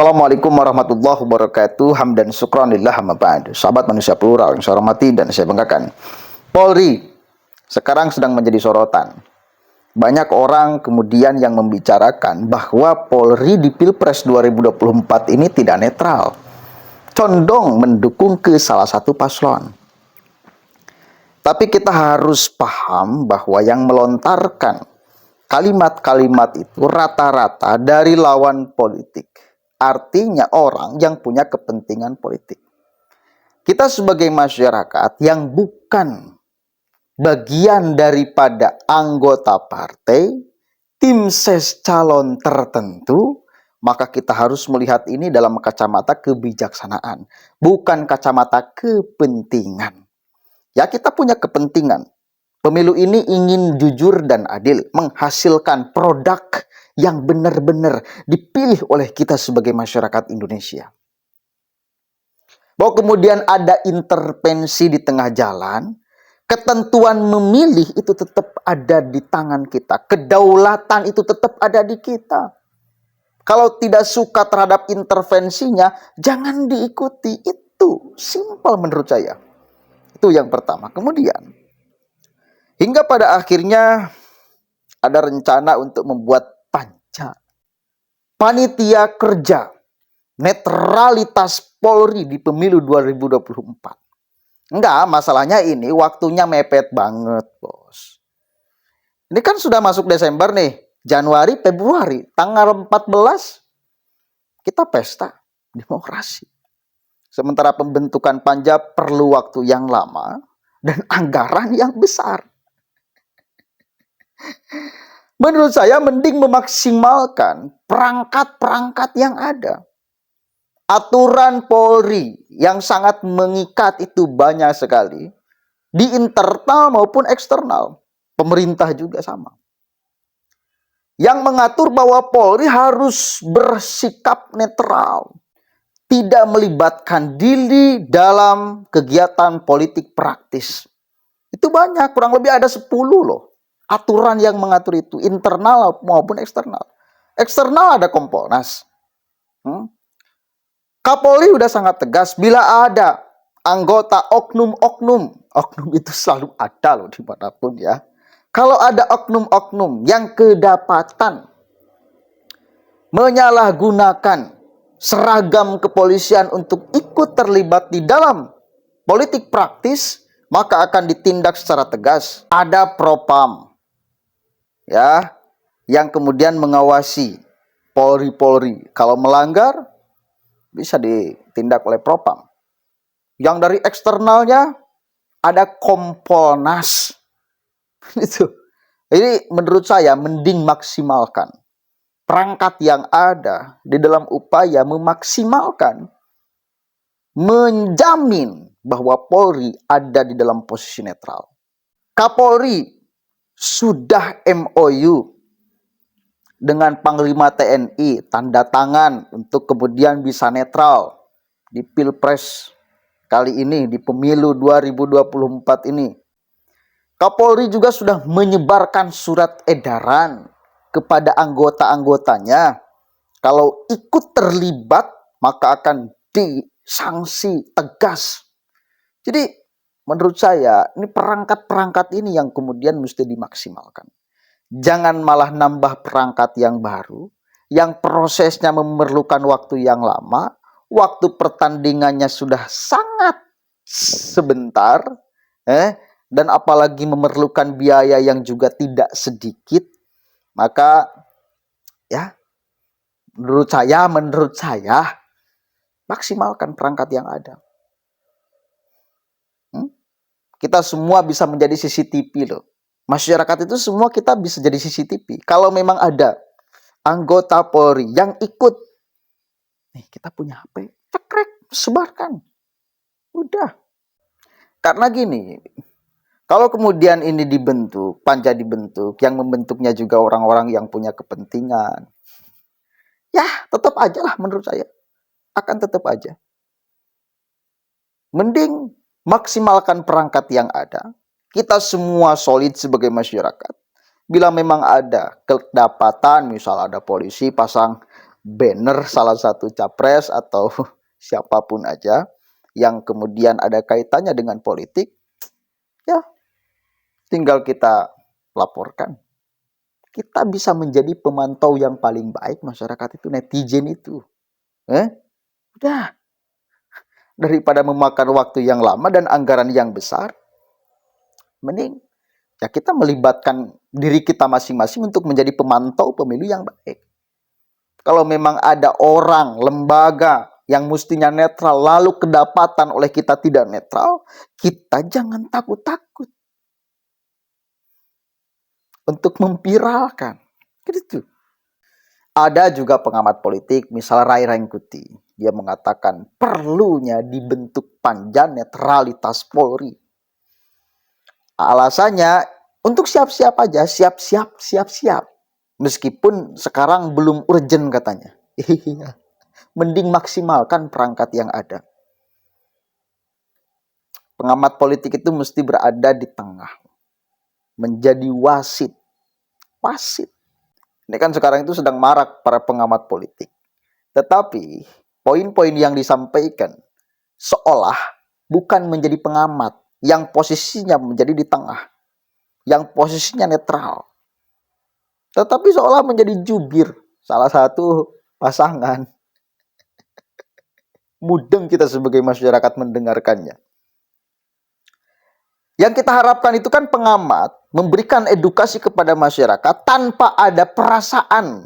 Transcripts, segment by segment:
Assalamualaikum warahmatullahi wabarakatuh. Hamdan syukran lillah amma ba'd. Sahabat manusia plural yang saya hormati dan saya banggakan. Polri sekarang sedang menjadi sorotan. Banyak orang kemudian yang membicarakan bahwa Polri di Pilpres 2024 ini tidak netral. Condong mendukung ke salah satu paslon. Tapi kita harus paham bahwa yang melontarkan kalimat-kalimat itu rata-rata dari lawan politik. Artinya orang yang punya kepentingan politik. Kita sebagai masyarakat yang bukan bagian daripada anggota partai, tim ses calon tertentu, maka kita harus melihat ini dalam kacamata kebijaksanaan, bukan kacamata kepentingan. Ya, kita punya kepentingan. Pemilu ini ingin jujur dan adil, menghasilkan produk yang benar-benar dipilih oleh kita sebagai masyarakat Indonesia. Bahwa kemudian ada intervensi di tengah jalan, ketentuan memilih itu tetap ada di tangan kita. Kedaulatan itu tetap ada di kita. Kalau tidak suka terhadap intervensinya, jangan diikuti. Itu simpel menurut saya. Itu yang pertama. Kemudian, hingga pada akhirnya ada rencana untuk membuat panitia kerja netralitas Polri di pemilu 2024. Enggak, masalahnya ini waktunya mepet banget, bos. Ini kan sudah masuk Desember nih, Januari, Februari, tanggal 14 kita pesta demokrasi. Sementara pembentukan panja perlu waktu yang lama dan anggaran yang besar. Menurut saya mending memaksimalkan perangkat-perangkat yang ada. Aturan Polri yang sangat mengikat itu banyak sekali. Di internal maupun eksternal. Pemerintah juga sama. Yang mengatur bahwa Polri harus bersikap netral. Tidak melibatkan diri dalam kegiatan politik praktis. Itu banyak, kurang lebih ada 10 loh. Aturan yang mengatur itu, internal maupun eksternal. Eksternal ada Kompolnas. Kapolri udah sangat tegas, bila ada anggota oknum-oknum itu selalu ada loh dimanapun ya. Kalau ada oknum-oknum yang kedapatan menyalahgunakan seragam kepolisian untuk ikut terlibat di dalam politik praktis, maka akan ditindak secara tegas. Ada Propam, ya, yang kemudian mengawasi Polri. Kalau melanggar bisa ditindak oleh Propam. Yang dari eksternalnya ada Kompolnas. Itu. Jadi menurut saya mending maksimalkan perangkat yang ada di dalam upaya memaksimalkan, menjamin bahwa Polri ada di dalam posisi netral. Kapolri sudah MOU dengan Panglima TNI, tanda tangan untuk kemudian bisa netral di Pilpres kali ini, di pemilu 2024 ini. Kapolri juga sudah menyebarkan surat edaran kepada anggota-anggotanya. Kalau ikut terlibat, maka akan disanksi tegas. Jadi menurut saya ini perangkat-perangkat ini yang kemudian mesti dimaksimalkan. Jangan malah nambah perangkat yang baru, yang prosesnya memerlukan waktu yang lama, waktu pertandingannya sudah sangat sebentar, dan apalagi memerlukan biaya yang juga tidak sedikit. Maka ya menurut saya maksimalkan perangkat yang ada. Kita semua bisa menjadi CCTV loh. Masyarakat itu semua kita bisa jadi CCTV. Kalau memang ada anggota Polri yang ikut, nih kita punya HP, cekrek, sebarkan. Udah. Karena gini, kalau kemudian ini dibentuk, panja dibentuk, yang membentuknya juga orang-orang yang punya kepentingan, ya tetap aja lah menurut saya. Akan tetap aja. Mending maksimalkan perangkat yang ada. Kita semua solid sebagai masyarakat. Bila memang ada kedapatan, misal ada polisi pasang banner salah satu capres atau siapapun aja yang kemudian ada kaitannya dengan politik, ya tinggal kita laporkan. Kita bisa menjadi pemantau yang paling baik masyarakat itu, netizen itu. Udah, daripada memakan waktu yang lama dan anggaran yang besar, mending ya kita melibatkan diri kita masing-masing untuk menjadi pemantau pemilu yang baik. Kalau memang ada orang, lembaga yang mestinya netral, lalu kedapatan oleh kita tidak netral, kita jangan takut-takut untuk memviralkan. Gitu. Ada juga pengamat politik, misal Ray Rangkuti. Dia mengatakan perlunya dibentuk panja netralitas Polri. Alasannya untuk siap-siap aja, siap-siap. Meskipun sekarang belum urgent katanya. Iya. Mending maksimalkan perangkat yang ada. Pengamat politik itu mesti berada di tengah. Menjadi wasit. Wasit. Ini kan sekarang itu sedang marak para pengamat politik. Tetapi poin-poin yang disampaikan seolah bukan menjadi pengamat yang posisinya menjadi di tengah, yang posisinya netral. Tetapi seolah menjadi jubir salah satu pasangan. Mudeng kita sebagai masyarakat mendengarkannya. Yang kita harapkan itu kan pengamat memberikan edukasi kepada masyarakat tanpa ada perasaan.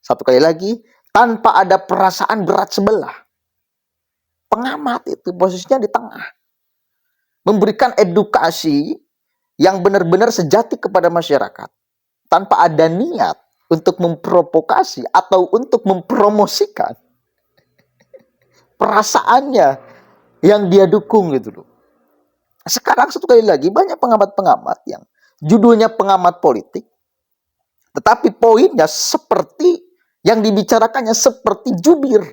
Satu kali lagi, tanpa ada perasaan berat sebelah. Pengamat itu posisinya di tengah. Memberikan edukasi yang benar-benar sejati kepada masyarakat. Tanpa ada niat untuk memprovokasi atau untuk mempromosikan perasaannya yang dia dukung gitu loh. Sekarang satu kali lagi banyak pengamat-pengamat yang judulnya pengamat politik, tetapi poinnya seperti yang dibicarakannya seperti jubir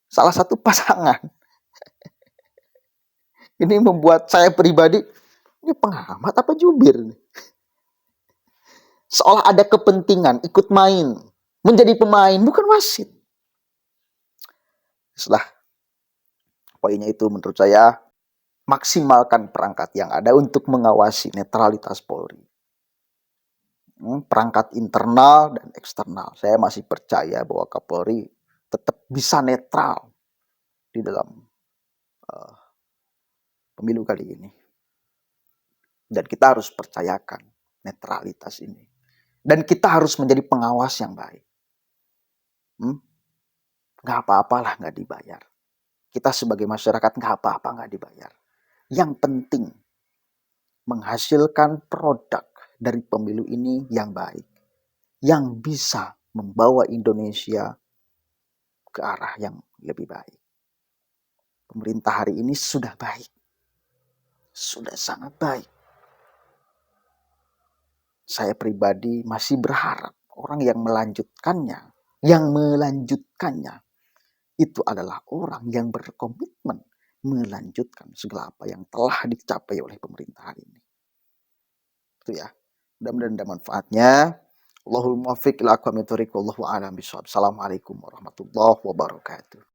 salah satu pasangan. Ini membuat saya pribadi, ini pengamat apa jubir? Seolah ada kepentingan ikut main, menjadi pemain, bukan wasit. Setelah poinnya itu menurut saya, maksimalkan perangkat yang ada untuk mengawasi netralitas Polri. Perangkat internal dan eksternal. Saya masih percaya bahwa Kapolri tetap bisa netral di dalam pemilu kali ini. Dan kita harus percayakan netralitas ini. Dan kita harus menjadi pengawas yang baik. Gak apa-apalah gak dibayar. Kita sebagai masyarakat gak apa-apa gak dibayar. Yang penting menghasilkan produk dari pemilu ini yang baik. Yang bisa membawa Indonesia ke arah yang lebih baik. Pemerintah hari ini sudah baik. Sudah sangat baik. Saya pribadi masih berharap orang yang melanjutkannya itu adalah orang yang berkomitmen melanjutkan segala apa yang telah dicapai oleh pemerintah hari ini. Itu ya. Mudah-mudahan ada manfaatnya. Allahul muwaffiq ila aqwamit thoriq wallahu a'lam bishawab. Assalamualaikum warahmatullahi wabarakatuh.